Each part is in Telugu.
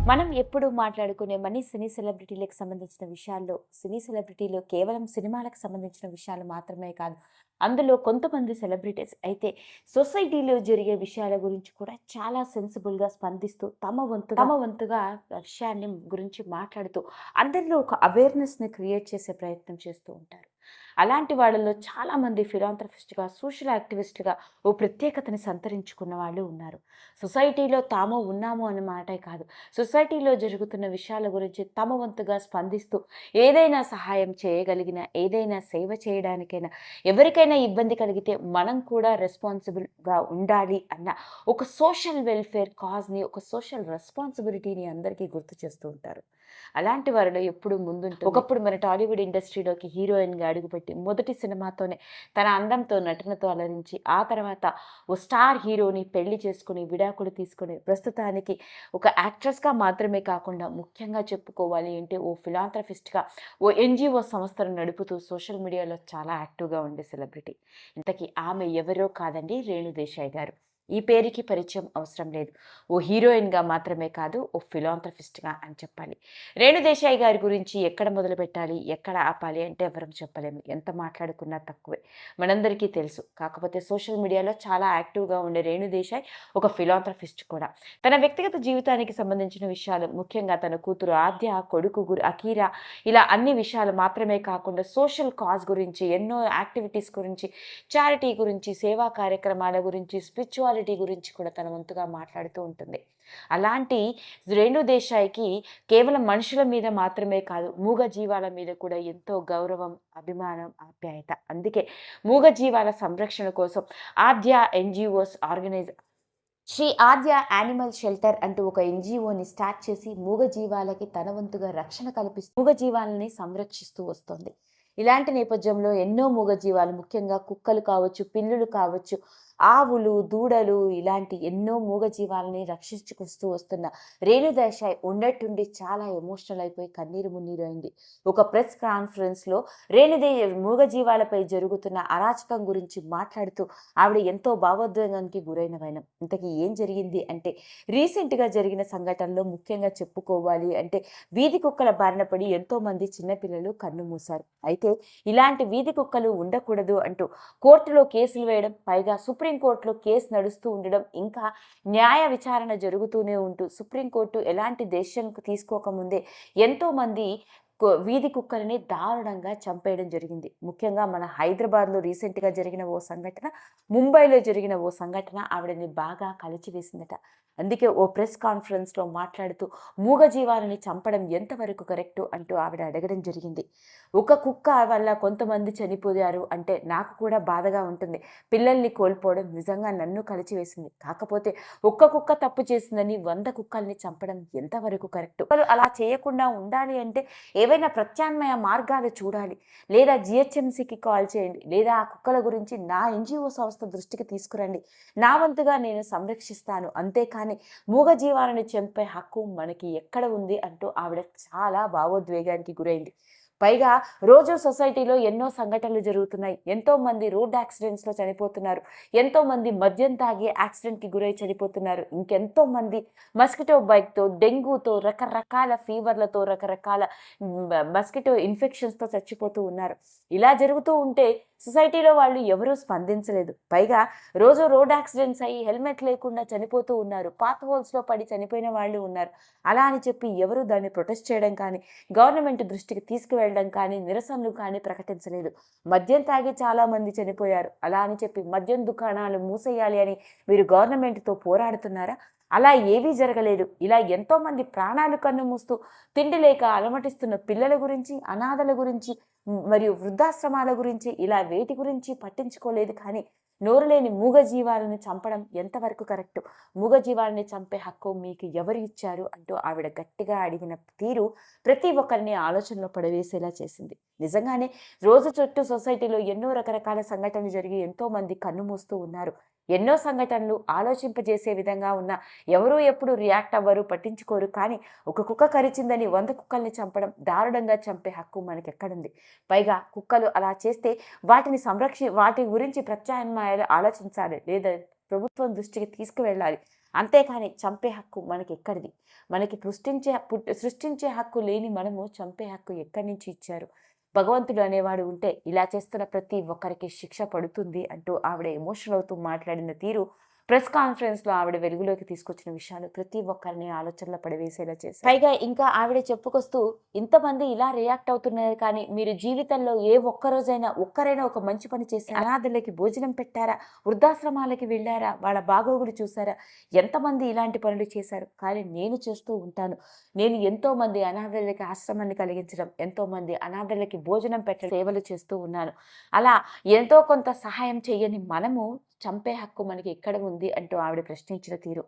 మనం ఎప్పుడు మాట్లాడుకునే సినీ సెలబ్రిటీలకు సంబంధించిన విషయాల్లో, సినీ సెలబ్రిటీలు కేవలం సినిమాలకు సంబంధించిన విషయాలు మాత్రమే కాదు. అందులో కొంతమంది సెలబ్రిటీస్ అయితే సొసైటీలో జరిగే విషయాల గురించి కూడా చాలా సెన్సిబుల్‌గా స్పందిస్తూ తమ వంతుగా విషయాన్ని గురించి మాట్లాడుతూ అందరిలో ఒక అవేర్‌నెస్‌ని క్రియేట్ చేసే ప్రయత్నం చేస్తూ ఉంటారు. అలాంటి వాళ్ళలో చాలామంది ఫిలాంథ్రఫిస్ట్‌గా, సోషల్ యాక్టివిస్ట్‌గా ఓ ప్రత్యేకతని సంతరించుకున్న వాళ్ళు ఉన్నారు. సొసైటీలో తాము ఉన్నాము అన్న మాటే కాదు, సొసైటీలో జరుగుతున్న విషయాల గురించి తమ వంతుగా స్పందిస్తూ ఏదైనా సహాయం చేయగలిగిన, ఏదైనా సేవ చేయడానికైనా, ఎవరికైనా ఇబ్బంది కలిగితే మనం కూడా రెస్పాన్సిబుల్‌గా ఉండాలి అన్న ఒక సోషల్ వెల్‌ఫేర్ కాజ్‌ని, ఒక సోషల్ రెస్పాన్సిబిలిటీని అందరికీ గుర్తు చేస్తూ ఉంటారు. అలాంటి వారిలో ఎప్పుడూ ముందుంటుంది. ఒకప్పుడు మన టాలీవుడ్ ఇండస్ట్రీలోకి హీరోయిన్‌గా అడుగుపెట్టి మొదటి సినిమాతోనే తన అందంతో, నటనతో అలరించి, ఆ తర్వాత ఓ స్టార్ హీరోని పెళ్లి చేసుకొని, విడాకులు తీసుకొని, ప్రస్తుతానికి ఒక యాక్ట్రెస్‌గా మాత్రమే కాకుండా ముఖ్యంగా చెప్పుకోవాలి అంటే ఓ ఫిలాంథ్రఫిస్ట్‌గా, ఓ ఎన్‌జీఓ సంస్థను నడుపుతూ సోషల్ మీడియాలో చాలా యాక్టివ్‌గా ఉండే సెలబ్రిటీ. ఇంతకీ ఆమె ఎవరో కాదండి, రేణు దేశాయ్ గారు. ఈ పేరుకి పరిచయం అవసరం లేదు. ఓ హీరోయిన్‌గా మాత్రమే కాదు, ఓ ఫిలాంథ్రఫిస్ట్‌గా అని చెప్పాలి. రేణు దేశాయ్ గారి గురించి ఎక్కడ మొదలుపెట్టాలి, ఎక్కడ ఆపాలి అంటే ఎవరం చెప్పలేము. ఎంత మాట్లాడుకున్నా తక్కువే. మనందరికీ తెలుసు. కాకపోతే సోషల్ మీడియాలో చాలా యాక్టివ్‌గా ఉండే రేణు దేశాయ్ ఒక ఫిలాంథ్రఫిస్ట్ కూడా. తన వ్యక్తిగత జీవితానికి సంబంధించిన విషయాలు, ముఖ్యంగా తన కూతురు ఆద్య, కొడుకు అఖీరా, ఇలా అన్ని విషయాలు మాత్రమే కాకుండా సోషల్ కాజ్ గురించి, ఎన్నో యాక్టివిటీస్ గురించి, చారిటీ గురించి, సేవా కార్యక్రమాల గురించి, స్పిరిచువాలిటీ గురించి కూడా తన వంతుగా మాట్లాడుతూ ఉంటుంది. అలాంటి రేణు దేశాయ్‌కి కేవలం మనుషుల మీద మాత్రమే కాదు, మూగజీవాల మీద కూడా ఎంతో గౌరవం, అభిమానం, ఆప్యాయత. అందుకే మూగజీవాల సంరక్షణ కోసం ఆద్య ఎన్‌జీఓస్ శ్రీ ఆద్య యానిమల్ షెల్టర్ అంటూ ఒక ఎన్‌జీఓని స్టార్ట్ చేసి మూగజీవాలకి తన వంతుగా రక్షణ కల్పిస్తూ మూగజీవాలని సంరక్షిస్తూ వస్తోంది. ఇలాంటి నేపథ్యంలో ఎన్నో మూగజీవాలు, ముఖ్యంగా కుక్కలు కావచ్చు, పిల్లులు కావచ్చు, ఆవులు, దూడలు, ఇలాంటి ఎన్నో మూగజీవాలని రక్షించుకొస్తూ వస్తున్న రేణు దేశాయ్ ఉన్నట్టుండి చాలా ఎమోషనల్ అయిపోయి కన్నీరు మున్నీరు అయింది. ఒక ప్రెస్ కాన్ఫరెన్స్‌లో మూగజీవాలపై జరుగుతున్న అరాచకం గురించి మాట్లాడుతూ ఆవిడ ఎంతో భావోద్వేగానికి గురైన వైనం. ఇంతకీ ఏం జరిగింది అంటే, రీసెంట్‌గా జరిగిన సంఘటనలో ముఖ్యంగా చెప్పుకోవాలి అంటే, వీధి కుక్కల బారిన పడి ఎంతోమంది చిన్నపిల్లలు కన్నుమూశారు. అయితే ఇలాంటి వీధి కుక్కలు ఉండకూడదు అంటూ కోర్టులో కేసులు వేయడం, పైగా సుప్రీంకోర్టులో కేసు నడుస్తూ ఉండడం, ఇంకా న్యాయ విచారణ జరుగుతూనే ఉంటూ సుప్రీంకోర్టు ఎలాంటి డెసిషన్ తీసుకోకముందే ఎంతోమంది వీధి కుక్కలని దారుణంగా చంపేయడం జరిగింది. ముఖ్యంగా మన హైదరాబాద్‌లో రీసెంట్‌గా జరిగిన ఓ సంఘటన, ముంబైలో జరిగిన ఓ సంఘటన ఆవిడని బాగా కలిచివేసిందట. అందుకే ఓ ప్రెస్ కాన్ఫరెన్స్‌లో మాట్లాడుతూ మూగజీవాలని చంపడం ఎంతవరకు కరెక్టు అంటూ ఆవిడ అడగడం జరిగింది. ఒక కుక్క వల్ల కొంతమంది చనిపోయారు అంటే నాకు కూడా బాధగా ఉంటుంది. పిల్లల్ని కోల్పోవడం నిజంగా నన్ను కలిచివేసింది. కాకపోతే ఒక్క కుక్క తప్పు చేసిందని 100 కుక్కల్ని చంపడం ఎంతవరకు కరెక్టు? అలా చేయకుండా ఉండాలి అంటే ఏవైనా ప్రత్యామ్నాయ మార్గాలు చూడాలి. లేదా జీహెచ్ఎంసీకి కాల్ చేయండి. లేదా ఆ కుక్కల గురించి నా ఎన్‌జీఓ సంస్థ దృష్టికి తీసుకురండి. నా వంతుగా నేను సంరక్షిస్తాను. అంతేకాని మూగజీవాలను చంపే హక్కు మనకి ఎక్కడ ఉంది అంటూ ఆవిడ చాలా భావోద్వేగానికి గురైంది. పైగా రోజు సొసైటీలో ఎన్నో సంఘటనలు జరుగుతున్నాయి. ఎంతోమంది రోడ్ యాక్సిడెంట్స్‌లో చనిపోతున్నారు. ఎంతోమంది మద్యం తాగి యాక్సిడెంట్‌కి గురై చనిపోతున్నారు. ఇంకెంతోమంది మస్కిటో బైట్‌తో, డెంగ్యూతో, రకరకాల ఫీవర్‌లతో, రకరకాల మస్కిటో ఇన్ఫెక్షన్స్‌తో చచ్చిపోతూ ఉన్నారు. ఇలా జరుగుతూ ఉంటే సొసైటీలో వాళ్ళు ఎవరూ స్పందించలేదు. పైగా రోజు రోడ్ యాక్సిడెంట్స్ అయ్యి హెల్మెట్ లేకుండా చనిపోతూ ఉన్నారు. పాత్ హోల్స్‌లో పడి చనిపోయిన వాళ్ళు ఉన్నారు. అలా అని చెప్పి ఎవరు దాన్ని ప్రొటెస్ట్ చేయడం కానీ, గవర్నమెంట్ దృష్టికి తీసుకువెళ్ళడం కానీ, నిరసనలు కానీ ప్రకటించలేదు. మద్యం తాగి చాలామంది చనిపోయారు. అలా అని చెప్పి మద్యం దుకాణాలు మూసేయాలి అని మీరు గవర్నమెంట్‌తో పోరాడుతున్నారా? అలా ఏవీ జరగలేదు. ఇలా ఎంతోమంది ప్రాణాలు కన్నుమూస్తూ తిండి లేక అలమటిస్తున్న పిల్లల గురించి, అనాథల గురించి, మరియు వృద్ధాశ్రమాల గురించి, ఇలా వేటి గురించి పట్టించుకోలేదు కానీ నోరులేని మూగజీవాలను చంపడం ఎంతవరకు కరెక్టు? మూగజీవాలని చంపే హక్కు మీకు ఎవరు ఇచ్చారు? అంటూ ఆవిడ గట్టిగా అడిగిన తీరు ప్రతి ఒక్కరిని ఆలోచనలో పడవేసేలా చేసింది. నిజంగానే రోజు చుట్టూ సొసైటీలో ఎన్నో రకరకాల సంఘటనలు జరిగి ఎంతోమంది కన్నుమూస్తూ ఉన్నారు. ఎన్నో సంఘటనలు ఆలోచింపజేసే విధంగా ఉన్న ఎవరూ ఎప్పుడు రియాక్ట్ అవ్వరు, పట్టించుకోరు. కానీ ఒక కుక్క కరిచిందని 100 కుక్కల్ని చంపడం, దారుణంగా చంపే హక్కు మనకెక్కడుంది? పైగా కుక్కలు అలా చేస్తే వాటి గురించి ప్రత్యామ్నాయాలు ఆలోచించాలి. లేదా ప్రభుత్వం దృష్టికి తీసుకువెళ్ళాలి. అంతేకాని చంపే హక్కు మనకెక్కడిది? మనకి సృష్టించే హక్కు లేని మనము చంపే హక్కు ఎక్కడి నుంచి ఇచ్చారు? భగవంతుడు అనేవాడు ఉంటే ఇలా చేస్తున్న ప్రతి ఒక్కరికి శిక్ష పడుతుంది అంటూ ఆవిడ ఎమోషనల్ అవుతూ మాట్లాడిన తీరు ప్రెస్ కాన్ఫరెన్స్‌లో ఆవిడ వెలుగులోకి తీసుకొచ్చిన విషయాలు ప్రతి ఒక్కరిని ఆలోచనలో పడవేసేలా చేశాయి. పైగా ఇంకా ఆవిడ చెప్పుకొస్తూ ఇంతమంది ఇలా రియాక్ట్ అవుతున్నారు కానీ మీరు జీవితంలో ఏ ఒక్కరైనా ఒక మంచి పని చేశారా? అనాథలకి భోజనం పెట్టారా? వృద్ధాశ్రమాలకి వెళ్ళారా? వాళ్ళ బాగోగులు చూసారా? ఎంతమంది ఇలాంటి పనులు చేశారు? కానీ నేను చేస్తూ ఉంటాను. నేను ఎంతోమంది అనాథలకి ఆశ్రమాన్ని కలిగించడం, ఎంతోమంది అనాథలకి భోజనం పెట్టడం, సేవలు చేస్తూ ఉన్నాను. అలా ఎంతో కొంత సహాయం చేయని మనము చంపే హక్కు మనకి ఎక్కడ ఉంది అంటూ ఆవిడ ప్రశ్నించిన తీరు.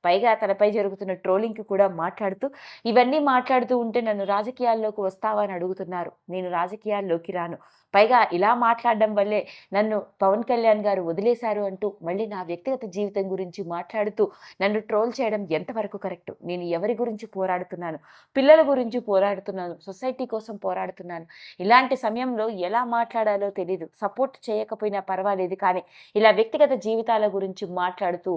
పైగా తనపై జరుగుతున్న ట్రోలింగ్‌కి కూడా మాట్లాడుతూ, ఇవన్నీ మాట్లాడుతూ ఉంటే నన్ను రాజకీయాల్లోకి వస్తావా అని అడుగుతున్నారు. నేను రాజకీయాల్లోకి రాను. పైగా ఇలా మాట్లాడడం వల్లే నన్ను పవన్ కళ్యాణ్ గారు వదిలేశారు అంటూ మళ్ళీ నా వ్యక్తిగత జీవితం గురించి మాట్లాడుతూ నన్ను ట్రోల్ చేయడం ఎంతవరకు కరెక్టు? నేను ఎవరి గురించి పోరాడుతున్నాను? పిల్లల గురించి పోరాడుతున్నాను. సొసైటీ కోసం పోరాడుతున్నాను. ఇలాంటి సమయంలో ఎలా మాట్లాడాలో తెలీదు. సపోర్ట్ చేయకపోయినా పర్వాలేదు కానీ ఇలా వ్యక్తిగత జీవితాల గురించి మాట్లాడుతూ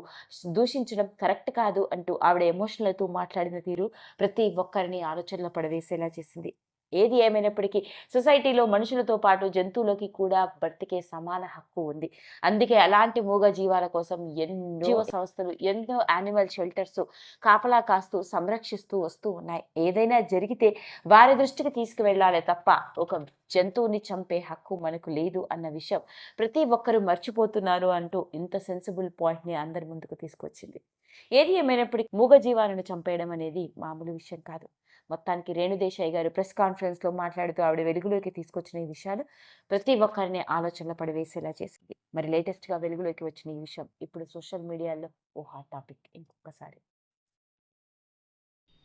దూషించడం కరెక్ట్ కాదు అంటూ ఆవిడ ఎమోషనల్ అవుతూ మాట్లాడిన తీరు ప్రతి ఒక్కరిని ఆలోచనలో పడవేసేలా చేసింది. ఏది ఏమైనప్పటికీ సొసైటీలో మనుషులతో పాటు జంతువులకి కూడా బ్రతికే సమాన హక్కు ఉంది. అందుకే అలాంటి మూగ జీవాల కోసం ఎన్నో జీవ సంస్థలు, ఎన్నో యానిమల్ షెల్టర్స్ కాపలా కాస్తూ సంరక్షిస్తూ వస్తూ ఉన్నాయి. ఏదైనా జరిగితే వారి దృష్టికి తీసుకువెళ్ళాలి తప్ప ఒక జంతువుని చంపే హక్కు మనకు లేదు అన్న విషయం ప్రతి ఒక్కరూ మర్చిపోతున్నారు అంటూ ఇంత సెన్సిబుల్ పాయింట్‌ని అందరి ముందుకు తీసుకొచ్చింది. ఏది ఏమైనప్పటికీ మూగ జీవాలను చంపేయడం అనేది మామూలు విషయం కాదు. మొత్తానికి రేణుదేశాయ్ గారు ప్రెస్ కాన్ఫరెన్స్‌లో మాట్లాడుతూ ఆవిడ వెలుగులోకి తీసుకొచ్చిన ఈ విషయాలు ప్రతి ఒక్కరిని ఆలోచనలో పడవేసేలా చేసింది. మరి లేటెస్ట్‌గా వెలుగులోకి వచ్చిన ఈ విషయం ఇప్పుడు సోషల్ మీడియాలో ఓ హాట్ టాపిక్ ఇంకొకసారి.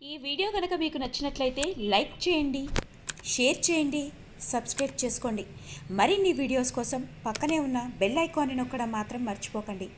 ఈ వీడియో కనుక మీకు నచ్చినట్లయితే లైక్ చేయండి, షేర్ చేయండి, సబ్స్క్రైబ్ చేసుకోండి. మరిన్ని వీడియోస్ కోసం పక్కనే ఉన్న బెల్ ఐకాన్ని నొక్కడం మాత్రం మర్చిపోకండి.